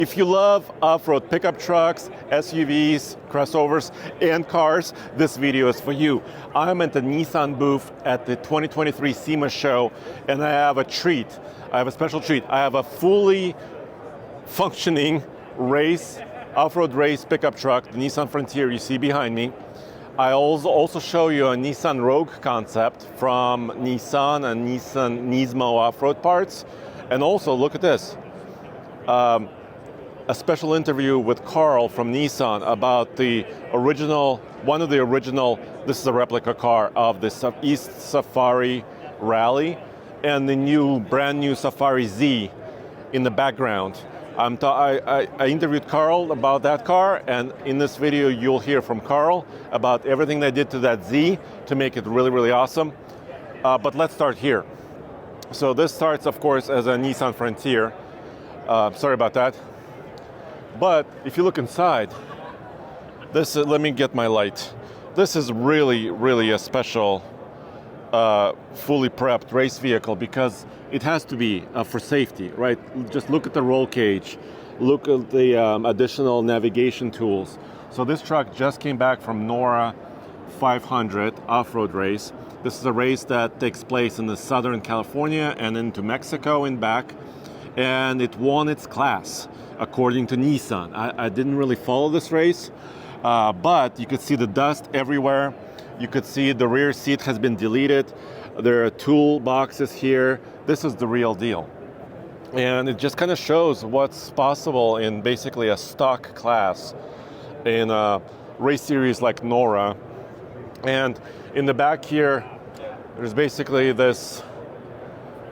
If you love off-road pickup trucks, SUVs, crossovers, and cars, this video is for you. I'm at the Nissan booth at the 2023 SEMA show, and I have a treat. I have a special treat. I have a fully functioning off-road race pickup truck, the Nissan Frontier you see behind me. I also show you a Nissan Rogue concept from Nissan and Nissan Nismo off-road parts. And also, look at this. A special interview with Carl from Nissan about one of the original, this is a replica car of the East Safari Rally and the brand new Safari Z in the background. I interviewed Carl about that car, and in this video you'll hear from Carl about everything they did to that Z to make it really, really awesome. But let's start here. So this starts, of course, as a Nissan Frontier. Sorry about that. But if you look inside, let me get my light. This is really, really a special, fully prepped race vehicle because it has to be for safety, right? Just look at the roll cage, look at the additional navigation tools. So this truck just came back from NORA 500 off-road race. This is a race that takes place in the Southern California and into Mexico and back, and it won its class, according to Nissan. I didn't really follow this race, but you could see the dust everywhere. You could see the rear seat has been deleted. There are tool boxes here. This is the real deal. And it just kind of shows what's possible in basically a stock class in a race series like NORA. And in the back here, there's basically this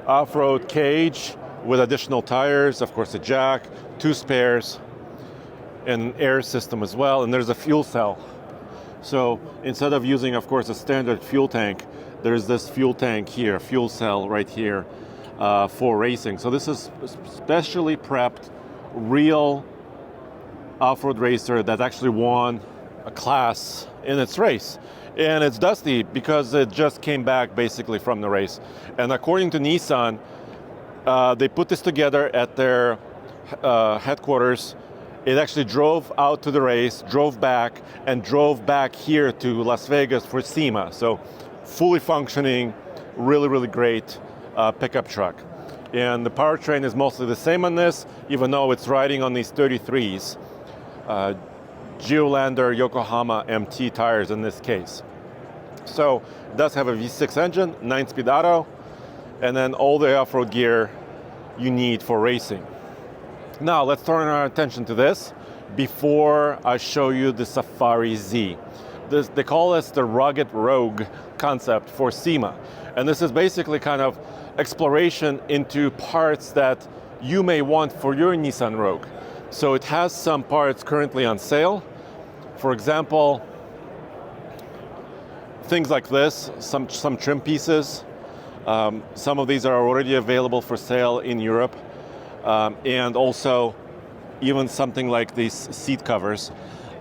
off-road cage with additional tires, of course a jack, 2 spares, and an air system as well, and there's a fuel cell. So instead of using, of course, a standard fuel tank, there's this fuel tank here, fuel cell right here for racing. So this is specially prepped, real off-road racer that actually won a class in its race. And it's dusty because it just came back basically from the race. And according to Nissan, they put this together at their headquarters. It actually drove out to the race, drove back, and drove back here to Las Vegas for SEMA. So fully functioning, really, really great pickup truck. And the powertrain is mostly the same on this, even though it's riding on these 33s. Geolander Yokohama MT tires in this case. So it does have a V6 engine, 9-speed auto, and then all the off-road gear you need for racing. Now let's turn our attention to this before I show you the Safari Z. They call this the rugged Rogue concept for SEMA. And this is basically kind of exploration into parts that you may want for your Nissan Rogue. So it has some parts currently on sale. For example, things like this, some trim pieces. Some of these are already available for sale in Europe. And also even something like these seat covers.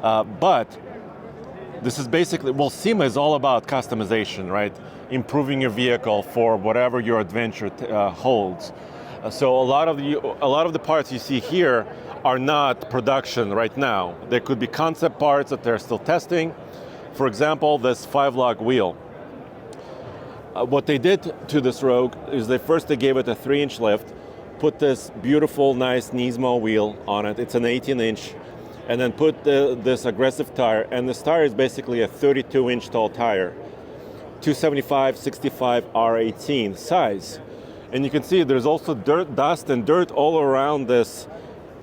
But this is basically, SEMA is all about customization, right? Improving your vehicle for whatever your adventure holds. So a lot of the parts you see here are not production right now. There could be concept parts that they're still testing. For example, this 5-lug wheel. What they did to this Rogue is they gave it a 3-inch lift, put this beautiful, nice Nismo wheel on it. It's an 18-inch, and then put this aggressive tire. And this tire is basically a 32-inch tall tire, 275/65 R18 size. And you can see there's also dust and dirt all around this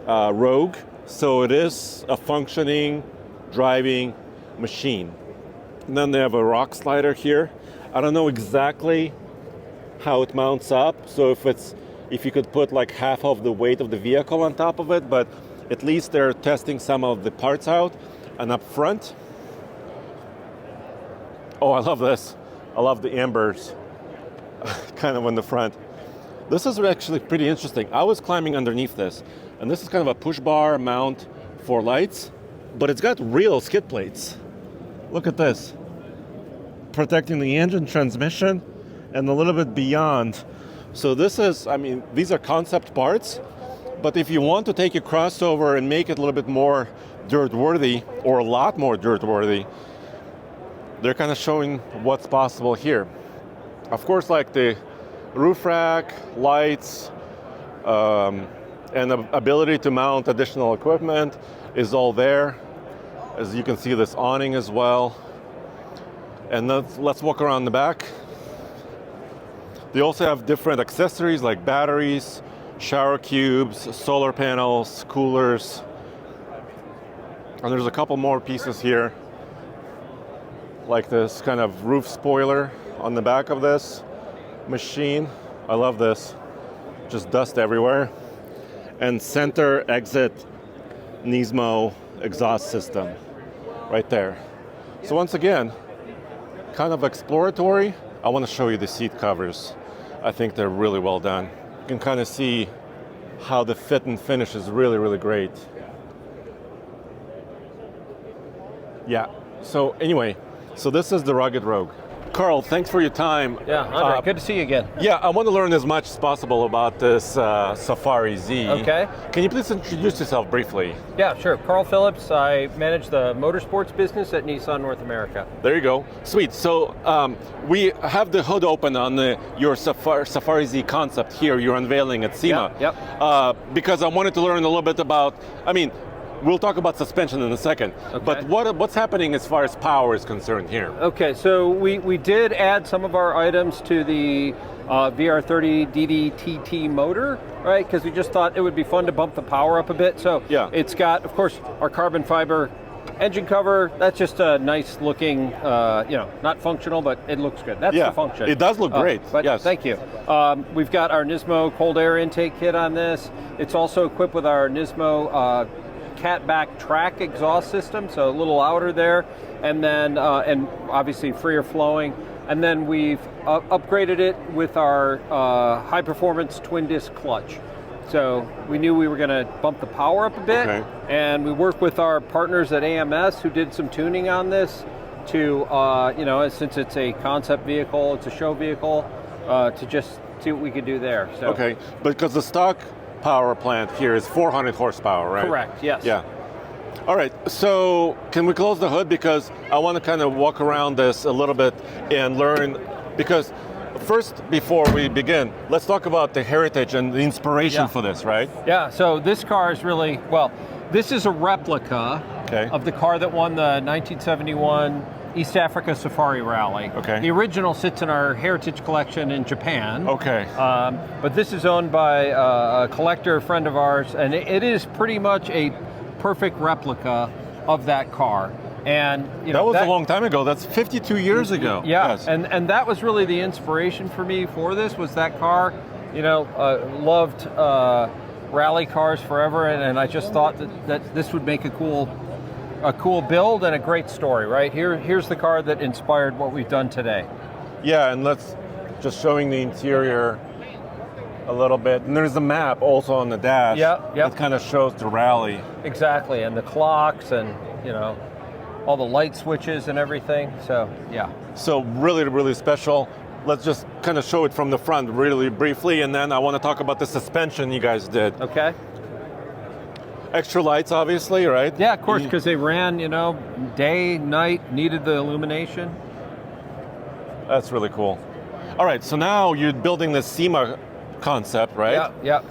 Rogue. So it is a functioning, driving machine. And then they have a rock slider here. I don't know exactly how it mounts up. So if you could put like half of the weight of the vehicle on top of it, but at least they're testing some of the parts out. And up front, oh, I love this. I love the ambers kind of on the front. This is actually pretty interesting. I was climbing underneath this, and this is kind of a push bar mount for lights, but it's got real skid plates. Look at this. Protecting the engine, transmission, and a little bit beyond. So this is, these are concept parts, But if you want to take your crossover and make it a little bit more dirt-worthy, or a lot more dirt-worthy, they're kind of showing what's possible here. Of course, like the roof rack, lights, and the ability to mount additional equipment is all there. As you can see, this awning as well. And let's walk around the back. They also have different accessories like batteries, shower cubes, solar panels, coolers. And there's a couple more pieces here, like this kind of roof spoiler on the back of this machine. I love this. Just dust everywhere. And center exit Nismo exhaust system right there. So once again, kind of exploratory. I want to show you the seat covers. I think they're really well done. You can kind of see how the fit and finish is really, really great. Yeah, so anyway, so this is the Rugged Rogue. Carl, thanks for your time. Yeah, Andre, good to see you again. Yeah, I want to learn as much as possible about this Safari Z. Okay. Can you please introduce yourself briefly? Yeah, sure. Carl Phillips. I manage the motorsports business at Nissan North America. There you go. Sweet. So we have the hood open on your Safari Z concept here. You're unveiling at SEMA. Yep. Because I wanted to learn a little bit about, we'll talk about suspension in a second, okay. But what's happening as far as power is concerned here? Okay, so we did add some of our items to the VR30 DDTT motor, right? Because we just thought it would be fun to bump the power up a bit. So yeah. It's got, of course, our carbon fiber engine cover. That's just a nice looking, not functional, but it looks good. That's the function. It does look great. But yes. Thank you. We've got our Nismo cold air intake kit on this. It's also equipped with our Nismo catback track exhaust system, so a little louder there, and then and obviously freer flowing. And then we've upgraded it with our high performance twin disc clutch. So we knew we were going to bump the power up a bit, and we worked with our partners at AMS who did some tuning on this to, since it's a concept vehicle, it's a show vehicle, to just see what we could do there. So. Okay, because the stock power plant here is 400 horsepower, right? Correct, yes. Yeah. All right, so can we close the hood? Because I want to kind of walk around this a little bit and learn, because first, before we begin, let's talk about the heritage and the inspiration for this, right? Yeah, so this car is really, this is a replica of the car that won the 1971 East Africa Safari Rally. Okay. The original sits in our heritage collection in Japan. Okay. But this is owned by a collector, a friend of ours, and it is pretty much a perfect replica of that car. And that was a long time ago. That's 52 years ago. Yeah, yes. and that was really the inspiration for me for this, was that car. Loved rally cars forever, and I just thought that this would make a cool build and a great story, right? Here's the car that inspired what we've done today. Yeah, and let's just showing the interior a little bit. And there's a map also on the dash. Yeah. It kind of shows the rally. Exactly, and the clocks and, all the light switches and everything, so yeah. So really, really special. Let's just kind of show it from the front really briefly, and then I want to talk about the suspension you guys did. Okay. Extra lights, obviously, right? Yeah, of course, because they ran, day, night, needed the illumination. That's really cool. All right, so now you're building the SEMA concept, right? Yeah.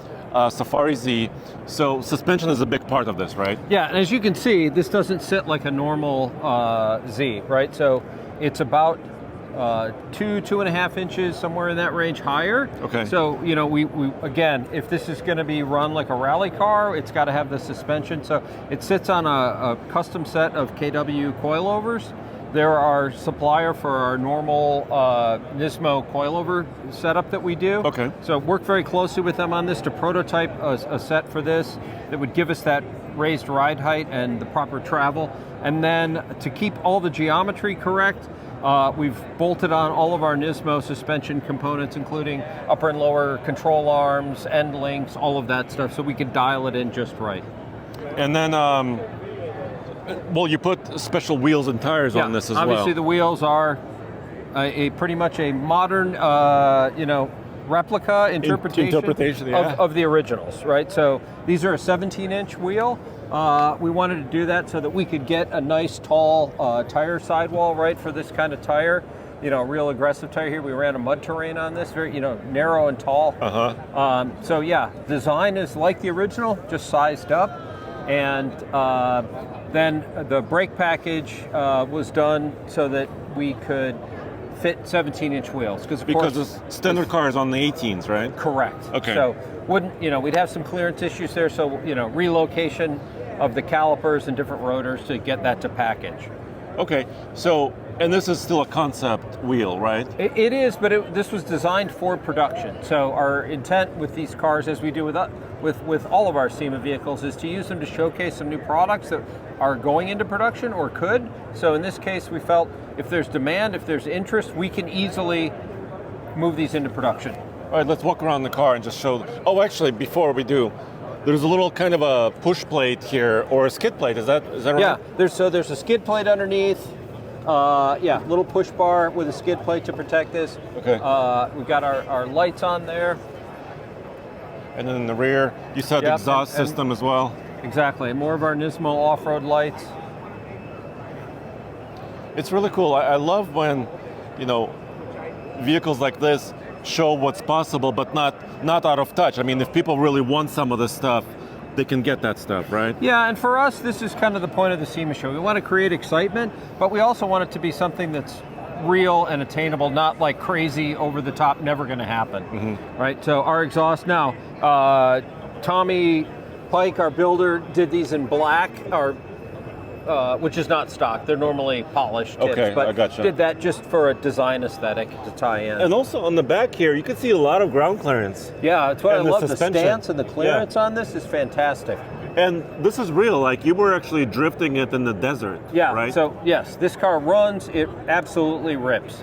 Safari Z. So suspension is a big part of this, right? Yeah, and as you can see, this doesn't sit like a normal Z, right? So it's about 2.5 inches, somewhere in that range higher. Okay. So, we again, if this is going to be run like a rally car, it's got to have the suspension. So it sits on a custom set of KW coilovers. They're our supplier for our normal Nismo coilover setup that we do. Okay. So worked very closely with them on this to prototype a set for this that would give us that raised ride height and the proper travel. And then to keep all the geometry correct, we've bolted on all of our Nismo suspension components, including upper and lower control arms, end links, all of that stuff, so we can dial it in just right. And then, you put special wheels and tires on this as well. Obviously the wheels are pretty much a modern, replica interpretation yeah. of the originals, right? So these are a 17-inch wheel. We wanted to do that so that we could get a nice tall tire sidewall, right, for this kind of tire. You know, real aggressive tire here. We ran a mud terrain on this, very, you know, narrow and tall. So yeah, design is like the original, just sized up. And then the brake package was done so that we could fit 17-inch wheels. Because the standard car is on the 18s, right? Correct. Okay. So we'd have some clearance issues there, so relocation of the calipers and different rotors to get that to package. Okay, so, and this is still a concept wheel, right? It is, but this was designed for production. So our intent with these cars, as we do with all of our SEMA vehicles, is to use them to showcase some new products that are going into production or could. So in this case, we felt if there's demand, if there's interest, we can easily move these into production. All right, let's walk around the car and just show. Oh, actually, before we do, there's a little kind of a push plate here, or a skid plate. Is that right? Yeah. There's a skid plate underneath. Little push bar with a skid plate to protect this. Okay. We've got our lights on there. And then in the rear, you saw the exhaust system as well. Exactly. More of our Nismo off-road lights. It's really cool. I love when, vehicles like this show what's possible, but not out of touch. I mean, if people really want some of this stuff, they can get that stuff, right? Yeah, and for us, this is kind of the point of the SEMA show. We want to create excitement, but we also want it to be something that's real and attainable, not like crazy, over the top, never going to happen, right? So our exhaust now, Tommy Pike, our builder, did these in black, which is not stock. They're normally polished tips, okay, but I gotcha. Did that just for a design aesthetic to tie in. And also on the back here, you can see a lot of ground clearance. Yeah, that's what I love. The suspension. stance and the clearance on this is fantastic. And this is real, like you were actually drifting it in the desert, yeah, right? So yes, this car runs, it absolutely rips.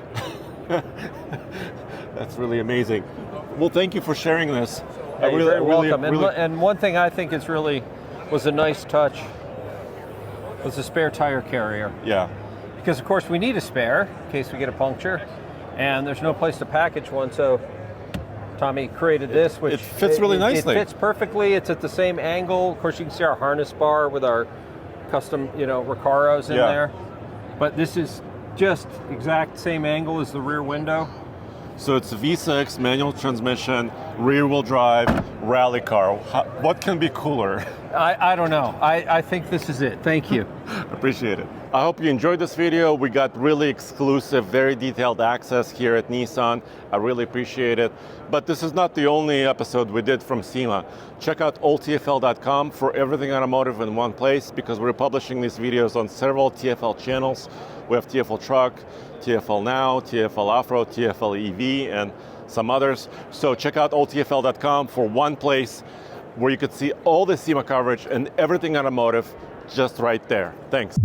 That's really amazing. Well, thank you for sharing this. Yeah, you're very welcome. And one thing I think was a nice touch was a spare tire carrier. Yeah. Because of course we need a spare in case we get a puncture, and there's no place to package one, so Tommy created this, which it fits really nicely. It fits perfectly. It's at the same angle. Of course, you can see our harness bar with our custom, Recaros in there. But this is just exact same angle as the rear window. So it's a V6 manual transmission, rear-wheel drive, rally car. What can be cooler? I don't know. I think this is it. Thank you. Appreciate it. I hope you enjoyed this video. We got really exclusive, very detailed access here at Nissan. I really appreciate it. But this is not the only episode we did from SEMA. Check out alltfl.com for everything automotive in one place, because we're publishing these videos on several TFL channels. We have TFL Truck, TFL Now, TFL Off-Road, TFL EV, and some others. So check out alltfl.com for one place where you could see all the SEMA coverage and everything automotive just right there. Thanks.